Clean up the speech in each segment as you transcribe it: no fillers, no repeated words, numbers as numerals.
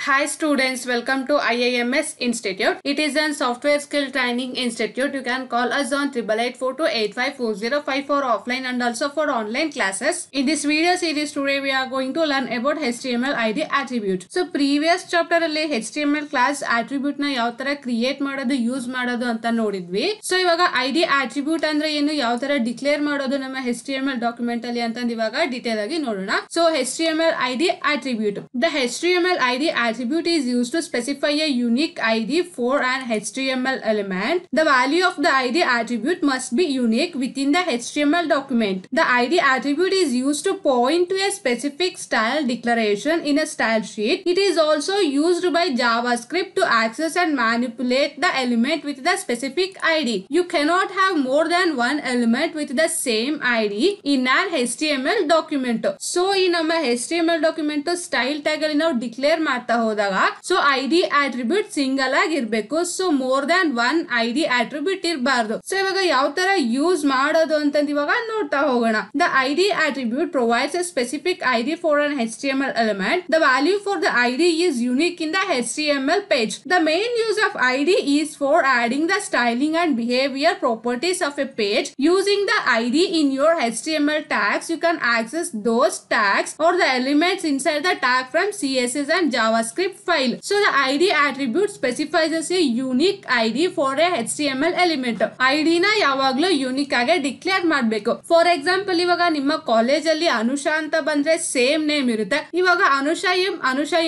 Hi students, welcome to IIMS Institute. It is a software skill training institute. You can call us on 8882854054 for offline and also for online classes. In this video series today we are going to learn about HTML ID attribute. So previous chapter alli HTML class attribute na yav tara create ಮಾಡೋದು use ಮಾಡೋದು ಅಂತ ನೋಡಿದ್ವಿ. So ಇವಾಗ ID attribute ಅಂದ್ರೆ ಏನು, ಯಾವ ತರ declare ಮಾಡೋದು ನಮ್ಮ HTML ಡಾಕ್ಯುಮೆಂಟ್ ಅಲ್ಲಿ ಅಂತ ಇವಾಗ ಡೀಟೇಲ್ ಆಗಿ ನೋಡೋಣ. So HTML ID attribute. The HTML ID attribute is used to specify a unique ID for an HTML element. The value of the ID attribute must be unique within the HTML document. The ID attribute is used to point to a specific style declaration in a style sheet. It is also used by JavaScript to access and manipulate the element with the specific ID. You cannot have more than one element with the same ID in an HTML document. So in ನಮ್ಮ HTML document style tag ಅಲ್ಲಿ ನಾವು declare ಮಾಡ್ತಾ ಹೋದಾಗ so ID attribute single ಆಗಿ ಇರಬೇಕು. So more than one ID attribute ಇರಬಾರ್ದು. So ಇವಾಗ ಯಾವ ತರ ಯೂಸ್ ಮಾಡೋದು ಅಂತಂದು ಇವಾಗ ನೋಡ್ತಾ ಹೋಗೋಣ. The ID attribute provides A specific ID for an HTML element. The value for the ID is unique in the HTML page. The main use of ID is for adding the styling and behavior properties of a page. Using the ID in your HTML tags, you can access those tags or the elements inside the tag from CSS and JavaScript file. So the ID attribute specifies a unique ID for a HTML element. ID ನ ಯಾವಾಗ್ಲೂ unique ಆಗಿ declare ಮಾಡಬೇಕು. For example ಇವಾಗ ನಿಮ್ಮ college ಅಲ್ಲಿ ಅನುಷಾ ಅಂತ ಬಂದ್ರೆ same name ಇರುತ್ತೆ. ಇವಾಗ ಅನುಷಾ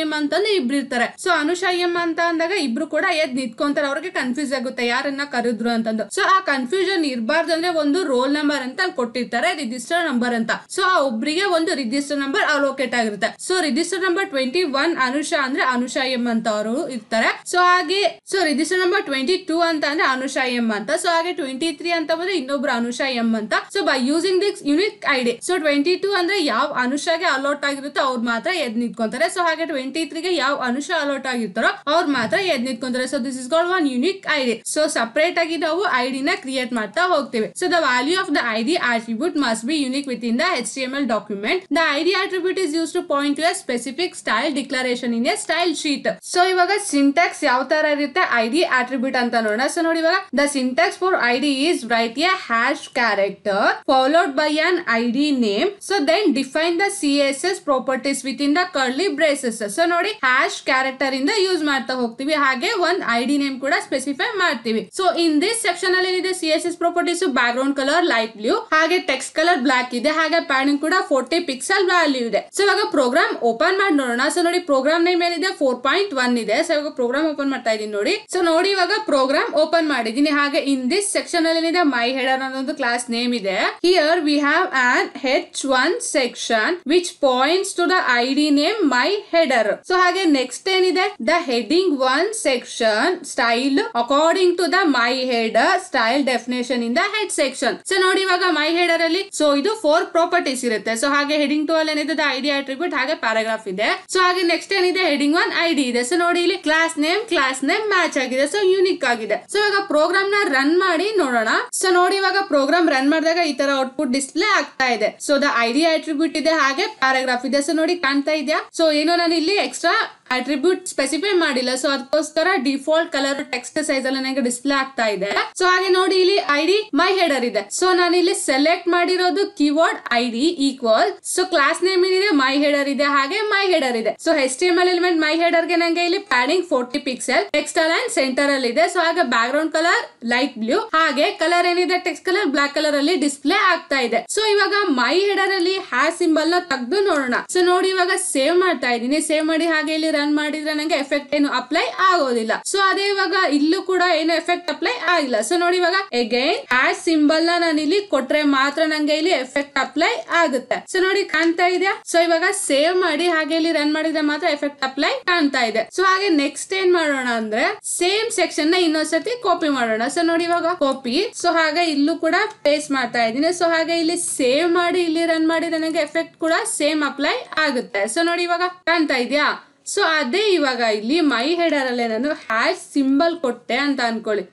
ಎಂ ಅಂತಂದ್ರೆ ಇಬ್ರು ಇರ್ತಾರೆ. ಸೊ ಅನುಷಾ ಎಂ ಅಂತ ಅಂದಾಗ ಇಬ್ರು ಕೂಡ ಎದ್ ನಿಂತ್ಕೊಂತಾರೆ. ಅವ್ರಿಗೆ ಕನ್ಫ್ಯೂಸ್ ಆಗುತ್ತೆ ಯಾರನ್ನ ಕರೆದ್ರು ಅಂತಂದು. ಸೊ ಆ ಕನ್ಫ್ಯೂಷನ್ ಇರಬಾರ್ದು ಅಂದ್ರೆ ಒಂದು ರೋಲ್ ನಂಬರ್ ಅಂತ ಕೊಟ್ಟಿರ್ತಾರೆ, ರಿಜಿಸ್ಟರ್ ನಂಬರ್ ಅಂತ. ಸೊ ಆ ಒಬ್ರಿಗೆ ಒಂದು ರಿಜಿಸ್ಟರ್ ನಂಬರ್ ಅಲೋಕೇಟ್ ಆಗಿರುತ್ತೆ. ಸೊ ರಿಜಿಸ್ಟರ್ ನಂಬರ್ 21 ಅನುಷಾ ಅಂದ್ರೆ ಅನುಷಾ ಎಂ ಅಂತ ಅವರು ಇರ್ತಾರೆ. ಸೊ ಹಾಗೆ ಸೊ ರಿಜಿಸ್ಟರ್ ನಂಬರ್ 22 ಅಂತ ಅಂದ್ರೆ ಅನುಷಾ ಎಂ ಅಂತ. ಸೊ ಹಾಗೆ 23 ಅಂತ ಬಂದ್ರೆ ಇನ್ನೊಬ್ರು ಅನುಷಾ ಎಂ ಅಂತ. So by using this unique ID, so 22 ಅಂದ್ರೆ ಯಾವ ಅನುಷಾಗೆ ಅಲೋಟ್ ಆಗಿರುತ್ತೋ ಅವ್ರು ಮಾತ್ರ ಎದ್ ನಿಂತ್ಕೊಂತಾರೆ. ಸೊ ಹಾಗೆ 23ಗೆ ಯಾವ ಅನುಷಾ ಅಲೋಟ್ ಆಗಿರ್ತಾರೋ ಅವ್ರು ಮಾತ್ರ ಎದ್ ನಿಂತ್ಕೊಂತಾರೆ. So this is called one unique ID. So separate ಆಗಿ ನಾವು ಐಡಿ ನ ಕ್ರಿಯೇಟ್ ಮಾಡ್ತಾ ಹೋಗ್ತೀವಿ. So the value of the ID attribute must be unique within the HTML document. The ID attribute is used to point to a specific style declaration in a style sheet. So ಇವಾಗ syntax ಯಾವ ತರ ಇರುತ್ತೆ ID attribute ಅಂತ ನೋಡೋಣ. So ನೋಡಿ ಇವಾಗ the syntax for ID is write a hash character followed by an ID name. So then define the CSS properties within the curly braces. So ನೋಡಿ hash character ಇಂದ use ಮಾಡ್ತಾ ಹೋಗ್ತೀವಿ. ಹಾಗೆ ಒಂದು ID name ಕೂಡ specify ಮಾಡ್ತೀವಿ. So in this section ಅಲ್ಲಿ ಏನಿದೆ CSS properties back ground colour light blue, ಹಾಗೆ ಟೆಕ್ಸ್ಟ್ ಕಲರ್ ಬ್ಲಾಕ್ ಇದೆ, ಹಾಗೆ ಪ್ಯಾಡಿಂಗ್ ಕೂಡ 40 ಪಿಕ್ಸೆಲ್ ವ್ಯಾಲ್ಯೂ ಇದೆ. ಸೊ ಇವಾಗ ಪ್ರೋಗ್ರಾಮ್ ಓಪನ್ ಮಾಡಿ ನೋಡೋಣ. ಸೊ ನೋಡಿ ಪ್ರೋಗ್ರಾಮ್ ನೇಮ್ ಏನಿದೆ 4.1 ಇದೆ. ಸೊ ಇವಾಗ ಪ್ರೋಗ್ರಾಮ್ ಓಪನ್ ಮಾಡ್ತಾ ಇದೀನಿ ನೋಡಿ. ಸೊ ನೋಡಿ ಇವಾಗ ಪ್ರೋಗ್ರಾಮ್ ಓಪನ್ ಮಾಡಿದೀನಿ. ಹಾಗೆ ಇನ್ ದಿಸ್ ಸೆಕ್ಷನ್ ಅಲ್ಲಿ ಏನಿದೆ ಮೈ ಹೆಡರ್ ಅನ್ನೋದು ಕ್ಲಾಸ್ ನೇಮ್ ಇದೆ. Here we have an H1 section which points to the ID name my header. So ಹಾಗೆ ನೆಕ್ಸ್ಟ್ ಏನಿದೆ the heading 1 section style according to the my header style definition in the head section. So ನೋಡಿ ಇವಾಗ ಮೈ header ಅಲ್ಲಿ so ಇದು 4 properties ಇರುತ್ತೆ. So ಹಾಗೆ heading 2 ಅಲ್ಲಿ ಏನಿದೆ ಐಡಿ ಅಟ್ರಿಬ್ಯೂಟ್ ಹಾಗೆ ಪ್ಯಾರಾಗ್ರಾಫ್ ಇದೆ. ಸೊ ಹಾಗೆ ನೆಕ್ಸ್ಟ್ ಏನಿದೆ ಹೆಡಿಂಗ್ 1 ಐಡಿ ಇದೆ. ಸೊ ನೋಡಿ ಇಲ್ಲಿ ಕ್ಲಾಸ್ ನೇಮ್ ಮ್ಯಾಚ್ ಆಗಿದೆ. ಸೊ ಯೂನಿಕ್ ಆಗಿದೆ. ಸೊ ಇವಾಗ ಪ್ರೋಗ್ರಾಮ್ ನ ರನ್ ಮಾಡಿ ನೋಡೋಣ. ಸೊ ನೋಡಿ ಇವಾಗ ಪ್ರೋಗ್ರಾಮ್ ರನ್ ಮಾಡಿದಾಗ ಈ ತರ ಔಟ್ಪುಟ್ ಡಿಸ್ಪ್ಲೇ ಆಗ್ತಾ ಇದೆ. ಸೊ ದ ಐಡಿ ಅಟ್ರಿಬ್ಯೂಟ್ ಇದೆ ಹಾಗೆ ಪ್ಯಾರಾಗ್ರಾಫ್ ಇದೆ. ಸೊ ನೋಡಿ ಕಾಣ್ತಾ ಇದೆಯಾ? ಸೊ ಏನೋ ನಾನು ಇಲ್ಲಿ ಎಕ್ಸ್ಟ್ರಾ ಅಟ್ರಿಬ್ಯೂಟ್ ಸ್ಪೆಸಿಫೈ ಮಾಡಿಲ್ಲ. ಸೊ ಅದಕ್ಕೋಸ್ಕರ ಡಿಫಾಲ್ಟ್ ಕಲರ್ ಟೆಕ್ಸ್ಟ್ ಸೈಜ್ ಅಲ್ಲಿ ನನಗೆ ಡಿಸ್ಪ್ಲೇ ಆಗ್ತಾ ಇದೆ. ಸೊ ಹಾಗೆ ನೋಡಿ ಇಲ್ಲಿ ಐಡಿ ಮೈ ಹೆಡರ್ ಇದೆ. ಸೊ ನಾನು ಇಲ್ಲಿ ಸೆಲೆಕ್ಟ್ ಮಾಡಿರೋದು keyword ID equal. So class name ಏನಿದೆ ಮೈ ಹೆಡರ್ ಇದೆ ಹಾಗೆ ಮೈ ಹೆಡರ್ ಇದೆ. ಸೊ HTML ಎಲಿಮೆಂಟ್ ಮೈ ಹೆಡರ್ ಗೆ ನಂಗೆ ಇಲ್ಲಿ padding 40 pixel, text align centre ಅಲ್ಲಿ ಇದೆ. ಸೊ ಹಾಗೆ back ground colour light blue, ಹಾಗೆ ಕಲರ್ ಏನಿದೆ ಟೆಕ್ಸ್ಟ್ ಕಲರ್ ಬ್ಲಾಕ್ ಕಲರ್ ಅಲ್ಲಿ ಡಿಸ್ಪ್ಲೇ ಆಗ್ತಾ ಇದೆ. ಸೊ ಇವಾಗ ಮೈ ಹೆಡರ್ ಅಲ್ಲಿ ಹ್ಯಾಶ್ ಸಿಂಬಲ್ ನ ತೆಗೆದು ನೋಡೋಣ. ಸೊ ನೋಡಿ ಇವಾಗ ಸೇವ್ ಮಾಡ್ತಾ ಇದೀನಿ. ಸೇವ್ ಮಾಡಿ ಹಾಗೆ ಇಲ್ಲಿ ರನ್ ಮಾಡಿದ್ರೆ ನಂಗೆ ಎಫೆಕ್ಟ್ ಏನು ಅಪ್ಲೈ ಆಗೋದಿಲ್ಲ. ಸೊ ಅದೇ ಇವಾಗ ಇಲ್ಲೂ ಕೂಡ ಏನು ಎಫೆಕ್ಟ್ ಅಪ್ಲೈ ಆಗಿಲ್ಲ. ಸೊ ನೋಡಿ ಇವಾಗ ಅಗೈನ್ ಹ್ಯಾಶ್ ಸಿಂಬಲ್ ನ ನಾನು ಇಲ್ಲಿ ಕೊಟ್ರೆ ಮಾತ್ರ ನಂಗೆ ಇಲ್ಲಿ ಎಫೆಕ್ಟ್ ಅಪ್ಲೈ ಆಗುತ್ತೆ. ಸೊ ನೋಡಿ ಕಾಣ್ತಾ ಇದೆಯಾ? ಸೊ ಇವಾಗ ಸೇವ್ ಮಾಡಿ ಹಾಗೆ ಇಲ್ಲಿ ರನ್ ಮಾಡಿದ್ರೆ ಮಾತ್ರ ಎಫೆಕ್ಟ್ ಅಪ್ಲೈ ಕಾಣ್ತಾ ಇದೆ. ಸೊ ಹಾಗೆ ನೆಕ್ಸ್ಟ್ ಏನ್ ಮಾಡೋಣ ಅಂದ್ರೆ ಸೇಮ್ ಸೆಕ್ಷನ್ ನ ಇನ್ನೊಂದ್ಸತಿ ಕಾಪಿ ಮಾಡೋಣ. ಸೊ ನೋಡಿ ಇವಾಗ ಕಾಪಿ. ಸೊ ಹಾಗೆ ಇಲ್ಲೂ ಕೂಡ ಪೇಸ್ಟ್ ಮಾಡ್ತಾ ಇದ್ದೀನಿ. ಸೊ ಹಾಗೆ ಇಲ್ಲಿ ಸೇವ್ ಮಾಡಿ ಇಲ್ಲಿ ರನ್ ಮಾಡಿ ನನಗೆ ಎಫೆಕ್ಟ್ ಕೂಡ ಸೇಮ್ ಅಪ್ಲೈ ಆಗುತ್ತೆ. ಸೊ ನೋಡಿ ಇವಾಗ ಕಾಣ್ತಾ ಇದೆಯಾ? ಸೊ ಅದೇ ಇವಾಗ ಇಲ್ಲಿ ಮೈ ಹೆಡರ್ ಅಲ್ಲೇ ನಾನು ಹ್ಯಾಶ್ ಸಿಂಬಲ್ ಕೊಟ್ಟೆ ಅಂತ ಅನ್ಕೊಳ್ಳಿ.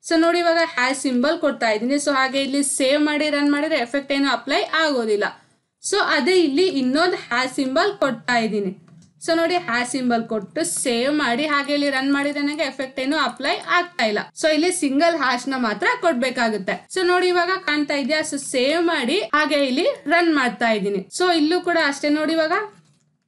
ಸೊ ನೋಡಿ ಇವಾಗ ಹ್ಯಾಶ್ ಸಿಂಬಲ್ ಕೊಡ್ತಾ ಇದ್ದೀನಿ. ಸೊ ಹಾಗೆ ಇಲ್ಲಿ ಸೇವ್ ಮಾಡಿ ರನ್ ಮಾಡಿದ್ರೆ ಎಫೆಕ್ಟ್ ಏನು ಅಪ್ಲೈ ಆಗೋದಿಲ್ಲ. ಸೊ ಅದೇ ಇಲ್ಲಿ ಇನ್ನೊಂದು ಹ್ಯಾಶ್ ಸಿಂಬಲ್ ಕೊಡ್ತಾ ಇದ್ದೀನಿ. ಸೊ ನೋಡಿ ಹ್ಯಾಶ್ ಸಿಂಬಲ್ ಕೊಟ್ಟು ಸೇವ್ ಮಾಡಿ ಹಾಗೆ ಇಲ್ಲಿ ರನ್ ಮಾಡಿದ್ರೆ ನನಗೆ ಎಫೆಕ್ಟ್ ಏನು ಅಪ್ಲೈ ಆಗ್ತಾ ಇಲ್ಲ. ಸೊ ಇಲ್ಲಿ ಸಿಂಗಲ್ ಹ್ಯಾಶ್ ನ ಮಾತ್ರ ಕೊಡ್ಬೇಕಾಗುತ್ತೆ. ಸೊ ನೋಡಿ ಇವಾಗ ಕಾಣ್ತಾ ಇದೆಯಾ. ಸೊ ಸೇವ್ ಮಾಡಿ ಹಾಗೆ ಇಲ್ಲಿ ರನ್ ಮಾಡ್ತಾ ಇದ್ದೀನಿ. ಸೊ ಇಲ್ಲೂ ಕೂಡ ಅಷ್ಟೇ ನೋಡಿ ಇವಾಗ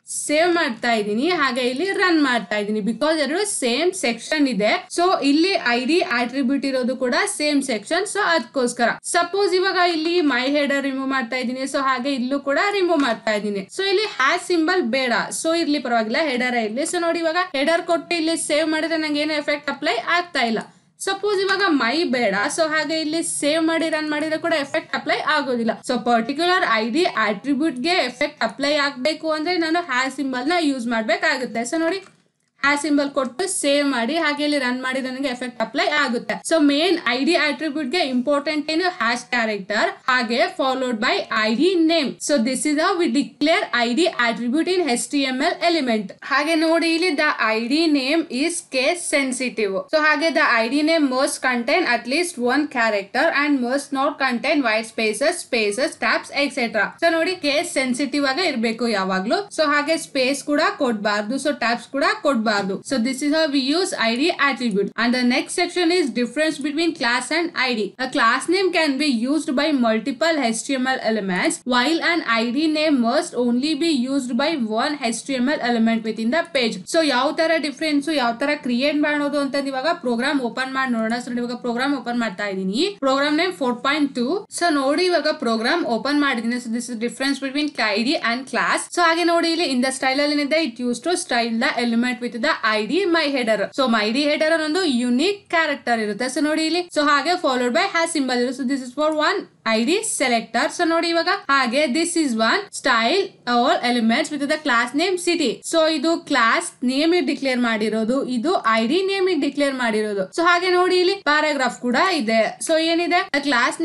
ಸೇವ್ ಮಾಡ್ತಾ ಇದ್ದೀನಿ ಹಾಗೆ ಇಲ್ಲಿ ರನ್ ಮಾಡ್ತಾ ಇದ್ದೀನಿ ಬಿಕಾಸ್ ಎರಡು ಸೇಮ್ ಸೆಕ್ಷನ್ ಇದೆ. ಸೊ ಇಲ್ಲಿ ಐಡಿ ಆಟ್ರಿಬ್ಯೂಟ್ ಇರೋದು ಕೂಡ ಸೇಮ್ ಸೆಕ್ಷನ್. ಸೊ ಅದಕ್ಕೋಸ್ಕರ ಸಪೋಸ್ ಇವಾಗ ಇಲ್ಲಿ ಮೈ ಹೆಡರ್ ರಿಮೂವ್ ಮಾಡ್ತಾ ಇದ್ದೀನಿ. ಸೊ ಹಾಗೆ ಇಲ್ಲೂ ಕೂಡ ರಿಮೂವ್ ಮಾಡ್ತಾ ಇದ್ದೀನಿ. ಸೊ ಇಲ್ಲಿ ಹ್ಯಾಶ್ ಸಿಂಬಲ್ ಬೇಡ. ಸೊ ಇರ್ಲಿ ಪರವಾಗಿಲ್ಲ, ಹೆಡರ್ ಇರ್ಲಿ. ಸೊ ನೋಡಿ ಇವಾಗ ಹೆಡರ್ ಕೊಟ್ಟು ಇಲ್ಲಿ ಸೇವ್ ಮಾಡಿದ್ರೆ ನಂಗೆ ಏನು ಎಫೆಕ್ಟ್ ಅಪ್ಲೈ ಆಗ್ತಾ ಇಲ್ಲ. ಸಪೋಸ್ ಇವಾಗ ಮೈ ಬೇಡ. ಸೊ ಹಾಗೆ ಇಲ್ಲಿ ಸೇವ್ ಮಾಡಿ ರನ್ ಮಾಡಿದ್ರೆ ಕೂಡ ಎಫೆಕ್ಟ್ ಅಪ್ಲೈ ಆಗೋದಿಲ್ಲ. ಸೊ ಪರ್ಟಿಕ್ಯುಲರ್ ಐಡಿ ಆಟ್ರಿಬ್ಯೂಟ್ ಗೆ ಎಫೆಕ್ಟ್ ಅಪ್ಲೈ ಆಗ್ಬೇಕು ಅಂದ್ರೆ ನಾನು ಹ್ಯಾಶ್ ಸಿಂಬಲ್ ನ ಯೂಸ್ ಮಾಡ್ಬೇಕಾಗುತ್ತೆ. ಸೊ ನೋಡಿ ಹ್ಯಾಶ್ ಸಿಂಬಲ್ ಕೊಟ್ಟು ಸೇವ್ ಮಾಡಿ ಹಾಗೆ ಇಲ್ಲಿ ರನ್ ಮಾಡಿ ನನಗೆ ಎಫೆಕ್ಟ್ ಅಪ್ಲೈ ಆಗುತ್ತೆ. ಸೊ ಮೇನ್ ಐಡಿ ಆಟ್ರಿಬ್ಯೂಟ್ ಗೆ ಇಂಪಾರ್ಟೆಂಟ್ ಏನು ಹ್ಯಾಶ್ ಕ್ಯಾರೆಕ್ಟರ್ ಹಾಗೆ followed by ID name. So this is how we declare ID attribute in HTML element. ಹಾಗೆ ನೋಡಿ ಇಲ್ಲಿ the ID name is case sensitive. So ಹಾಗೆ the ID name must contain at least one character and must not contain white spaces tabs etcetera. So ನೋಡಿ case sensitive ಆಗಿ ಇರಬೇಕು ಯಾವಾಗ್ಲೂ. So ಹಾಗೆ space ಕೂಡ ಕೊಡಬಾರ್ದು. ಸೊ ಟ್ಯಾಬ್ಸ್ ಕೂಡ ಕೊಡಬಾರ್ದು. So this is how we use ID attribute. And the next section is difference between class and ID. A class name can be used by multiple HTML elements while an ID name must only be used by one HTML element within the page. So ಯಾವ ತರ difference ಯಾವ ತರ create ಮಾಡೋದು ಅಂತ ಇವಾಗ program open ಮಾಡಿ ನೋಡೋಣ. So ಇವಾಗ ಪ್ರೋಗ್ರಾಮ್ ಓಪನ್ ಮಾಡ್ತಾ ಇದೀನಿ. Program name 4.2. ಸೊ ನೋಡಿ ಇವಾಗ ಪ್ರೋಗ್ರಾಮ್ ಓಪನ್ ಮಾಡಿದೀನಿ. So this is difference between ID and class. So ಹಾಗೆ ನೋಡಿ ಇಲ್ಲಿ ಇನ್ ದ ಸ್ಟೈಲ್ ಅಲ್ಲಿ ಏನಿದೆ it use to style the element with the ID my header. So my ID header ಒಂದು unique character ಇರುತ್ತೆ. So ನೋಡಿ ಇಲ್ಲಿ ಸೊ ಹಾಗೆ ಫಾಲೋಡ್ ಬೈ ಹ್ಯಾಶ್ ಸಿಂಬಲ್ ಇರುತ್ತೆ. So this is for one ID selector. So ನೋಡಿ ಇವಾಗ ಹಾಗೆ this is one style all elements with the class name city. So ಇದು ಕ್ಲಾಸ್ ನೇಮ್ ಡಿಕ್ಲೇರ್ ಮಾಡಿರೋದು, ಇದು ಐಡಿ ನೇಮ್ ಡಿಕ್ಲೇರ್ ಮಾಡಿರೋದು. So ಹಾಗೆ ನೋಡಿ ಇಲ್ಲಿ ಪ್ಯಾರಾಗ್ರಾಫ್ ಕೂಡ ಇದೆ. ಸೊ ಏನಿದೆ class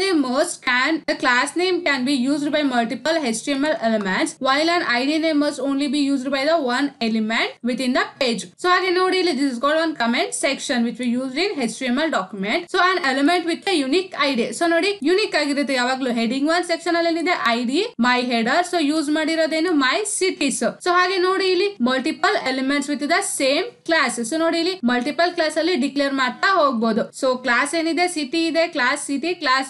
name can be used by multiple HTML elements while an ID name must only be used by the one element within the page. So ಹಾಗೆ ನೋಡಿ ಇಲ್ಲಿ this is called one comment section which we used in HTML document. So an element with a unique ID. So ನೋಡಿ unique ಆಗಿರುತ್ತೆ ಯಾವಾಗ್ಲೂ. Heading 1 section ಅಲ್ಲಿ ಏನಿದೆ ID my header. So use ಮಾಡಿರೋದೇನು my cities. So ಹಾಗೆ ನೋಡಿ ಇಲ್ಲಿ multiple elements with the same class. So ನೋಡಿ ಇಲ್ಲಿ ಮಲ್ಟಿಪಲ್ ಕ್ಲಾಸ್ ಅಲ್ಲಿ ಡಿಕ್ಲೇರ್ ಮಾಡ್ತಾ ಹೋಗ್ಬೋದು. ಸೊ ಕ್ಲಾಸ್ ಏನಿದೆ ಸಿಟಿ ಇದೆ, class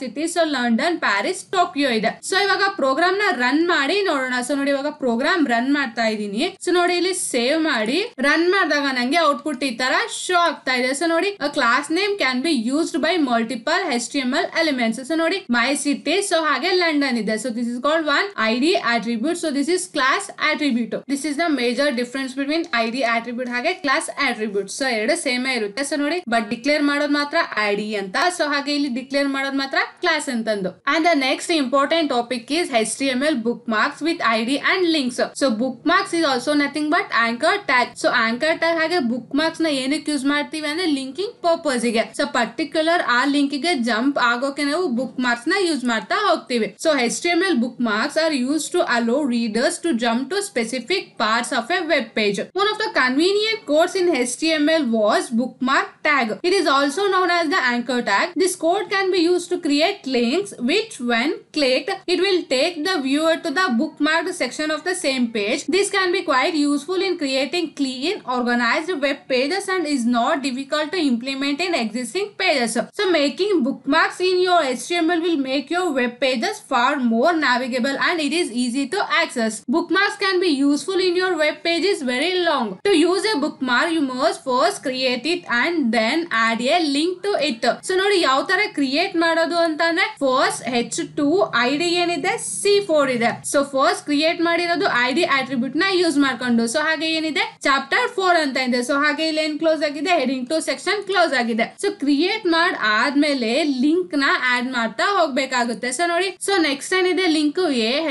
city. So London, Paris, Tokyo ಇದೆ. ಸೊ ಇವಾಗ ಪ್ರೋಗ್ರಾಮ್ ನ ರನ್ ಮಾಡಿ ನೋಡೋಣ. ಸೊ ನೋಡಿ ಇವಾಗ ಪ್ರೋಗ್ರಾಮ್ ರನ್ ಮಾಡ್ತಾ ಇದೀನಿ. ಸೊ ನೋಡಿ ಇಲ್ಲಿ ಸೇವ್ ಮಾಡಿ ರನ್ ಮಾಡಿದಾಗ ನಂಗೆ ಔಟ್ಪುಟ್ ಈ ತರ ಶೋ ಆಗ್ತಾ ಇದೆ. ಸೊ ನೋಡಿ class name can be used by multiple HTML elements. So ನೋಡಿ ಮೈ ಸಿಟಿ. ಸೊ ಹಾಗೆ ಲಂಡನ್ ಇದೆ. So this is called one ID attribute. So this is class attribute. This is the major difference between ID attribute ಹಾಗೆ class attribute. So ಎರಡು same ಇರುತ್ತೆ. So ನೋಡಿ but declare ಮಾಡೋದು ಮಾತ್ರ ID ಅಂತ. So ಹಾಗೆ ಇಲ್ಲಿ ಡಿಕ್ಲೇರ್ ಮಾಡೋದು ಮಾತ್ರ ಕ್ಲಾಸ್ ಅಂತಂದು. And the next important topic is HTML book marks with ID and links. So book marks is also nothing but anchor tag. So anchor tag ಹಾಗೆ book marks ನ ಏನಕ್ಕೆ use ಮಾಡ್ತೀವಿ ಅಂದ್ರೆ ಲಿಂಕಿಂಗ್ ಪರ್ಪಸ್ ಗೆ. So particular ಆ link ಗೆ jump ಆಗೋಕೆ ನಾವು ಬುಕ್ ಮಾರ್ಕ್ಸ್ ನ ಯೂಸ್ ಮಾಡ್ತಾ ಹೋಗ್ತೀವಿ. So HTML book marks are used to allow readers to jump to specific parts of a web page. One of the convenient codes in HTML was bookmark tag. It is also known as the anchor tag. This code can be used to create links which when clicked it will take the viewer to the bookmarked section of the same page. This can be quite useful in creating clean, organized web pages and is not difficult to implement in existing pages. So making bookmarks in your HTML will make your web pages far more navigable and it is easy to access. Bookmarks can be useful in your web pages very long. To use a bookmark you must first create it and then add a link to it. So ನೋಡಿ ಯಾವ ತರ create ಮಾಡೋದು ಅಂತಂದ್ರೆ first H2 ID ಏನಿದೆ C4 ಇದೆ. So first create ಮಾಡಿರೋದು ID attribute ನ use ಮಾಡ್ಕೊಂಡು. ಸೊ ಹಾಗೆ ಏನಿದೆ ಚಾಪ್ಟರ್ 4 ಅಂತ ಇದೆ. ಸೊ ಹಾಗೆ ಇಲ್ಲಿ ಏನ್ ಕ್ಲೋಸ್ ಆಗಿದೆ ಹೆಡಿಂಗ್ 2 ಸೆಕ್ಷನ್ ಕ್ಲೋಸ್ ಆಗಿದೆ. ಸೊ ಕ್ರಿಯೇಟ್ ಮಾಡಿ ಆದ್ಮೇಲೆ ಲಿಂಕ್ ನ ಆಡ್ ಮಾಡ್ತಾ ಹೋಗ್ಬೇಕಾಗುತ್ತೆ. ಸೊ ನೋಡಿ ಸೊ ನೆಕ್ಸ್ಟ್ ಏನಿದೆ link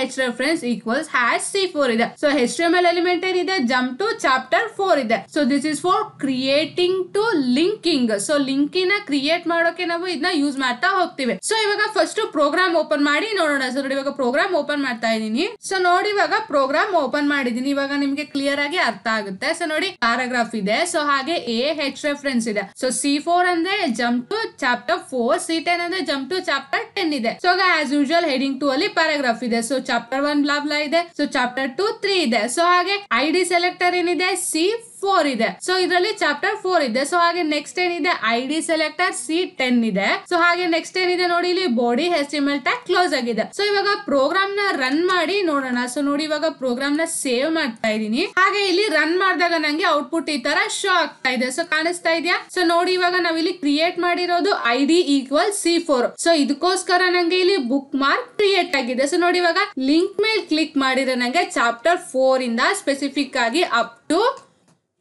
H reference equals #C4 ಇದೆ. ಸೊ HTML ಎಲಿಮೆಂಟ್ ಏನಿದೆ ಜಂಪ್ ಟು ಚಾಪ್ಟರ್ 4 ಇದೆ. So this is for creating to linking. So ಲಿಂಕಿನ ಕ್ರಿಯೇಟ್ ಮಾಡೋಕೆ ನಾವು ಇದನ್ನ ಯೂಸ್ ಮಾಡ್ತಾ ಹೋಗ್ತೀವಿ. ಸೊ ಇವಾಗ ಫಸ್ಟ್ ಪ್ರೋಗ್ರಾಮ್ ಓಪನ್ ಮಾಡಿ ನೋಡೋಣ. ಸೊ ನೋಡಿ ಇವಾಗ ಪ್ರೋಗ್ರಾಮ್ ಓಪನ್ ಮಾಡ್ತಾ ಇದೀನಿ. ಸೊ ನೋಡಿ ಇವಾಗ ಪ್ರೋಗ್ರಾಮ್ ಓಪನ್ ಮಾಡಿದೀನಿ. ಇವಾಗ ನಿಮ್ಗೆ ಕ್ಲಿಯರ್ ಆಗಿ ಅರ್ಥ ಆಗುತ್ತೆ. ಸೊ ನೋಡಿ ಪ್ಯಾರಾಗ್ರಾಫ್ ಇದೆ. ಸೊ ಹಾಗೆ ಎಚ್ ರೆಫರೆನ್ಸ್ ಇದೆ. ಸೊ C4 ಅಂದ್ರೆ ಜಂಪ್ ಟು ಚಾಪ್ಟರ್ 4, C10 ಅಂದ್ರೆ ಜಂಪ್ ಟು ಚಾಪ್ಟರ್ 10 ಇದೆ. ಸೊ ಆಸ್ ಯೂಶುವಲ್ ಹೆಡಿಂಗ್ 2 ಅಲ್ಲಿ ಪ್ಯಾರಾಗ್ರಾಫ್ ಇದೆ. ಸೊ ಚಾಪ್ಟರ್ 1 ಬ್ಲಾ ಇದೆ. ಸೊ ಚಾಪ್ಟರ್ 2 3 ಇದೆ. ಸೊ ಹಾಗೆ ID ಸೆಲೆಕ್ಟರ್ ಏನಿದೆ C4 ಇದೆ. ಸೊ ಇದರಲ್ಲಿ ಚಾಪ್ಟರ್ 4 ಇದೆ. ಸೊ ಹಾಗೆ ನೆಕ್ಸ್ಟ್ ಏನಿದೆ ID ಸೆಲೆಕ್ಟರ್ C10 ಇದೆ. ಸೊ ಹಾಗೆ ನೆಕ್ಸ್ಟ್ ಏನಿದೆ ನೋಡಿ, ಇಲ್ಲಿ ಬಾಡಿ HTML ಟ್ಯಾಗ್ ಕ್ಲೋಸ್ ಆಗಿದೆ. ಸೊ ಇವಾಗ ಪ್ರೋಗ್ರಾಮ್ ನ ರನ್ ಮಾಡಿ ನೋಡೋಣ. ಸೊ ನೋಡಿ ಇವಾಗ ಪ್ರೋಗ್ರಾಮ್ ನ ಸೇವ್ ಮಾಡ್ತಾ ಇದೀನಿ. ಹಾಗೆ ಇಲ್ಲಿ ರನ್ ಮಾಡಿದಾಗ ನಂಗೆ ಔಟ್ಪುಟ್ ಈ ತರ ಶೋ ಆಗ್ತಾ ಇದೆ. ಸೊ ಕಾಣಿಸ್ತಾ ಇದೆಯಾ? ಸೊ ನೋಡಿ ಇವಾಗ ನಾವ್ ಇಲ್ಲಿ ಕ್ರಿಯೇಟ್ ಮಾಡಿರೋದು ID = C4. ಸೊ ಇದಕ್ಕೋಸ್ಕರ ನಂಗೆ ಇಲ್ಲಿ ಬುಕ್ ಮಾರ್ಕ್ ಕ್ರಿಯೇಟ್ ಆಗಿದೆ. ಸೊ ನೋಡಿ ಇವಾಗ ಲಿಂಕ್ ಮೇಲೆ ಕ್ಲಿಕ್ ಮಾಡಿದ್ರೆ ನಂಗೆ ಚಾಪ್ಟರ್ 4 ಇಂದ ಸ್ಪೆಸಿಫಿಕ್ ಆಗಿ ಅಪ್ ಟು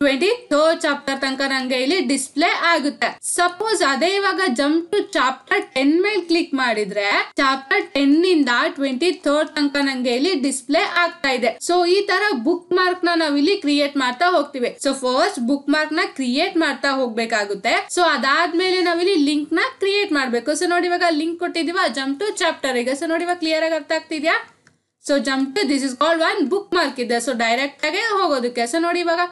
23rd ಚಾಪ್ಟರ್ ತನಕ ನಂಗೆ ಇಲ್ಲಿ ಡಿಸ್ಪ್ಲೇ ಆಗುತ್ತೆ. ಸಪೋಸ್ ಅದೇ ಇವಾಗ ಜಂಪ್ ಟು ಚಾಪ್ಟರ್ 10 ಮೇಲೆ ಕ್ಲಿಕ್ ಮಾಡಿದ್ರೆ ಚಾಪ್ಟರ್ 10 ಇಂದ 23rd ತನಕ ನಂಗೆ ಇಲ್ಲಿ ಡಿಸ್ಪ್ಲೇ ಆಗ್ತಾ ಇದೆ. ಸೊ ಈ ತರ ಬುಕ್ ಮಾರ್ಕ್ ನ ನಾವ್ ಇಲ್ಲಿ ಕ್ರಿಯೇಟ್ ಮಾಡ್ತಾ ಹೋಗ್ತೀವಿ. ಸೊ ಫಸ್ಟ್ ಬುಕ್ ಮಾರ್ಕ್ ನ ಕ್ರಿಯೇಟ್ ಮಾಡ್ತಾ ಹೋಗ್ಬೇಕಾಗುತ್ತೆ. ಸೊ ಅದಾದ್ಮೇಲೆ ನಾವಿಲ್ಲಿ ಲಿಂಕ್ ನ ಕ್ರಿಯೇಟ್ ಮಾಡ್ಬೇಕು. ಸೊ ನೋಡಿ ಇವಾಗ ಲಿಂಕ್ ಕೊಟ್ಟಿದೀವ ಜಂಪ್ ಟು ಚಾಪ್ಟರ್ ಗೆ. ಸೊ ನೋಡಿ ಇವಾಗ ಕ್ಲಿಯರ್ ಆಗಿ ಅರ್ಥ ಆಗ್ತಿದ್ಯಾ? So jump to this is called one bookmark ಇದೆ. ಸೊ ಡೈರೆಕ್ಟ್ ಆಗಿ ಹೋಗೋದಕ್ಕೆ. ಸೊ ನೋಡಿ ಇವಾಗ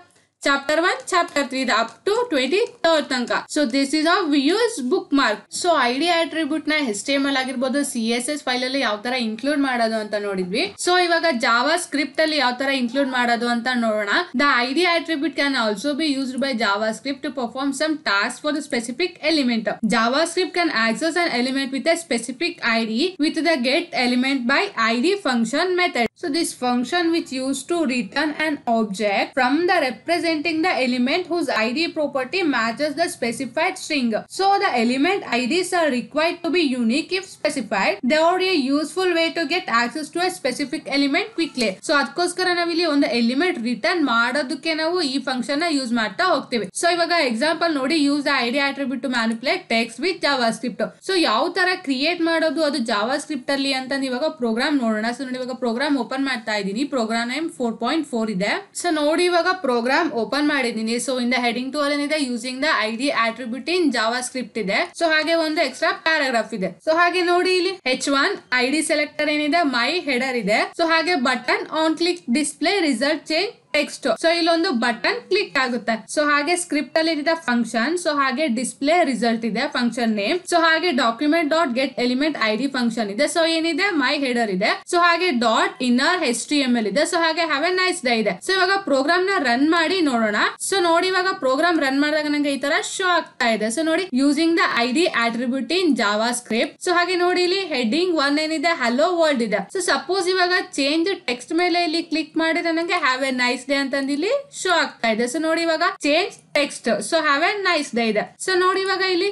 chapter 1 chapter 3 up to 23rd ತನಕ. So this is how we use book mark. So ID attribute ನ HTML ಆಗಿರ್ಬೋದು CSS ಫೈಲ್ ಅಲ್ಲಿ ಯಾವ ತರ ಇನ್ಕ್ಲೂಡ್ ಮಾಡೋದು ಅಂತ ನೋಡಿದ್ವಿ. ಸೊ ಇವಾಗ ಜಾವಾ ಸ್ಕ್ರಿಪ್ಟ್ ಅಲ್ಲಿ ಯಾವ ತರ ಇನ್ಕ್ಲೂಡ್ ಮಾಡೋದು ಅಂತ ನೋಡೋಣ. The ID attribute can also be used by JavaScript to perform some tasks for the specific element. JavaScript can access an element with a specific ID with the get element by ID function method. So this function which used to return an object from the representing the element whose ID property matches the specified string. So the element IDs are required to be unique if specified. They are a useful way to get access to a specific element quickly. So ಅದಕ್ಕೋಸ್ಕರ ನಾವಿಲ್ಲಿ ಒಂದು element return ಮಾಡೋದಕ್ಕೆ ನಾವು ಈ function ನ use ಮಾಡ್ತಾ ಹೋಗ್ತೀವಿ. So ಇವಾಗ ಎಕ್ಸಾಂಪಲ್ ನೋಡಿ, use the ID attribute to manipulate text with JavaScript. So ಯಾವ ತರ ಕ್ರಿಯೇಟ್ ಮಾಡೋದು ಅದು JavaScript ಅಲ್ಲಿ ಅಂತ ಇವಾಗ ಪ್ರೋಗ್ರಾಮ್ ನೋಡೋಣ. ಸೊ ನೋಡಿ ಇವಾಗ ಪ್ರೋಗ್ರಾಮ್ ಓಪನ್ ಮಾಡ್ತಾ ಇದ್ದೀನಿ. ಪ್ರೋಗ್ರಾಮ್ ನೇಮ್ 4.4 ಇದೆ. ಸೊ ನೋಡಿ ಇವಾಗ ಪ್ರೋಗ್ರಾಮ್ ಓಪನ್ ಮಾಡಿದೀನಿ. ಸೊ ಇನ್ ದ ಹೆಡಿಂಗ್ 2 ಅಲ್ಲಿ ಇದೆ using the ID attribute in JavaScript ಇದೆ. ಸೊ ಹಾಗೆ ಒಂದು ಎಕ್ಸ್ಟ್ರಾ ಪ್ಯಾರಾಗ್ರಾಫ್ ಇದೆ. ಸೊ ಹಾಗೆ ನೋಡಿ ಇಲ್ಲಿ H1 ID ಸೆಲೆಕ್ಟರ್ ಏನಿದೆ ಮೈ ಹೆಡರ್ ಇದೆ. ಸೊ ಹಾಗೆ button on click display result change text. So ಇಲ್ಲೊಂದು ಬಟನ್ ಕ್ಲಿಕ್ ಆಗುತ್ತೆ. ಸೊ ಹಾಗೆ ಸ್ಕ್ರಿಪ್ಟ್ ಅಲ್ಲಿ ಇದೆ ಫಂಕ್ಷನ್. ಸೊ ಹಾಗೆ ಡಿಸ್ಪ್ಲೇ ರಿಸಲ್ಟ್ ಇದೆ ಫಂಕ್ಷನ್ ನೇಮ್. ಸೊ ಹಾಗೆ document dot get element ID function ಇದೆ. ಸೊ ಏನಿದೆ ಮೈ ಹೆಡರ್ ಇದೆ. ಸೊ ಹಾಗೆ ಡಾಟ್ ಇನ್ನರ್ HTML ಇದೆ. ಸೊ ಹಾಗೆ ಹ್ಯಾವ್ ಎ ನೈಸ್ ಡೇ ಇದೆ. ಸೊ ಇವಾಗ ಪ್ರೋಗ್ರಾಮ್ ನ ರನ್ ಮಾಡಿ ನೋಡೋಣ. ಸೊ ನೋಡಿ ಇವಾಗ ಪ್ರೋಗ್ರಾಮ್ ರನ್ ಮಾಡಿದಾಗ ನಂಗೆ ಈ ತರ ಶೋ ಆಗ್ತಾ ಇದೆ. ಸೊ ನೋಡಿ using the ID attribute in JavaScript. So ಹಾಗೆ ನೋಡಿ ಇಲ್ಲಿ ಹೆಡಿಂಗ್ 1 ಏನಿದೆ ಹಲೋ ವರ್ಲ್ಡ್ ಇದೆ. ಸೊ ಸಪೋಸ್ ಇವಾಗ ಚೇಂಜ್ ಟೆಕ್ಸ್ಟ್ ಮೇಲೆ ಇಲ್ಲಿ ಕ್ಲಿಕ್ ಮಾಡಿದ್ರೆ ನಂಗೆ ಹ್ಯಾವ್ ಎ ನೈಸ್ ಡೇ ಅಂತ ಇಲ್ಲಿ ಶೋ ಆಗ್ತಾ ಇದೆ. ಸೊ ನೋಡಿ ಇವಾಗ change text. So have a nice day ಇದೆ. ಸೊ ನೋಡಿ ಇವಾಗ ಇಲ್ಲಿ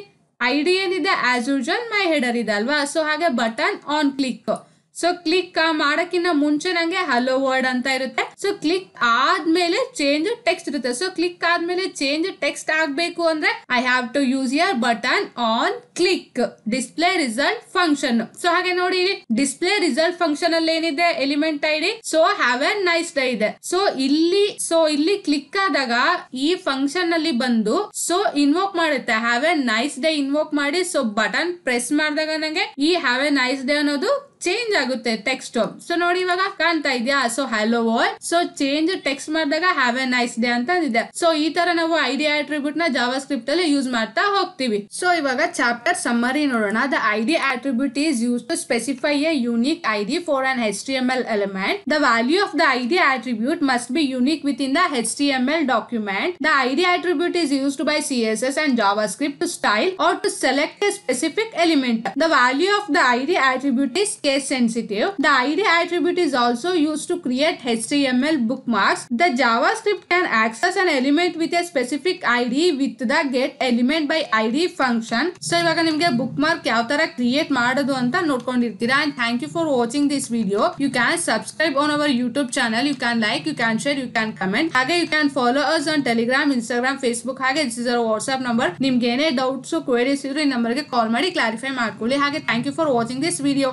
ID ಏನಿದೆ ಆಸ್ ಯೂಶುವಲ್ ಮೈ ಹೆಡರ್ ಇದೆ ಅಲ್ವಾ. ಸೊ ಹಾಗೆ button on click. So click ಮಾಡಕ್ಕಿಂತ ಮುಂಚೆ ನಂಗೆ ಹಲೋ ವರ್ಡ್ ಅಂತ ಇರುತ್ತೆ. ಸೊ ಕ್ಲಿಕ್ ಆದ್ಮೇಲೆ ಚೇಂಜ್ ಟೆಕ್ಸ್ಟ್ ಇರುತ್ತೆ. ಸೊ ಕ್ಲಿಕ್ ಆದ್ಮೇಲೆ ಚೇಂಜ್ ಟೆಕ್ಸ್ಟ್ ಆಗ್ಬೇಕು ಅಂದ್ರೆ I have to use your button on click display result function. So ಹಾಗೆ ನೋಡಿ ಡಿಸ್ಪ್ಲೇ ರಿಸಲ್ಟ್ ಫಂಕ್ಷನ್ ಅಲ್ಲಿ ಏನಿದೆ element ID. So have a nice day ಇದೆ. ಸೊ ಇಲ್ಲಿ ಕ್ಲಿಕ್ ಆದಾಗ ಈ ಫಂಕ್ಷನ್ ಅಲ್ಲಿ ಬಂದು ಸೊ ಇನ್ವೋಕ್ ಮಾಡುತ್ತೆ have a nice day invoke ಮಾಡಿ. ಸೊ ಬಟನ್ ಪ್ರೆಸ್ ಮಾಡಿದಾಗ ನಂಗೆ ಈ ಹ್ಯಾವ್ ಎ ನೈಸ್ ಡೇ ಅನ್ನೋದು ಚೇಂಜ್ ಆಗುತ್ತೆ ಟೆಕ್ಸ್ಟ್. ಸೊ ನೋಡಿ ಇವಾಗ ಕಾಣ್ತಾ ಇದೆಯಾ. So hello world. So change text ಮಾಡಿದಾಗ ಹ್ಯಾವ್ ಎ ನೈಸ್ ಡೇ ಅಂತ ಇದೆ. ಸೊ ಈ ತರ ನಾವು ID attribute ನ JavaScript ಅಲ್ಲಿ ಯೂಸ್ ಮಾಡ್ತಾ ಹೋಗ್ತೀವಿ. ಸೊ ಇವಾಗ ಚಾಪ್ಟರ್ ಸಮ್ಮರಿ ನೋಡೋಣ. The ID attribute is used to specify a unique ID for an HTML element. The value of the ID attribute must be unique within the HTML document. The ID attribute is used by CSS and JavaScript to style or to select a specific element. The value of the ID attribute is case sensitive. The ID attribute is also used to create HTML bookmarks. The JavaScript can access an element with a specific ID with the get element by ID function. So ಇವಾಗ ನಿಮಗೆ book mark ಯಾವ ತರ create ಮಾಡೋದು ಅಂತ ನೋಡ್ಕೊಂಡಿರ್ತೀರಾ. And thank you for watching this video. You can subscribe on our YouTube channel. You can like, you can share, you can comment. ಹಾಗೆ you can follow us on Telegram, Instagram, Facebook. ಹಾಗೆ this is our WhatsApp number. ನಿಮ್ಗೆ ಏನೇ doubts queries ಇದ್ರೆ ಈ ನಂಬರ್ಗೆ ಕಾಲ್ ಮಾಡಿ clarify ಮಾಡ್ಕೊಳ್ಳಿ. ಹಾಗೆ thank you for watching this video.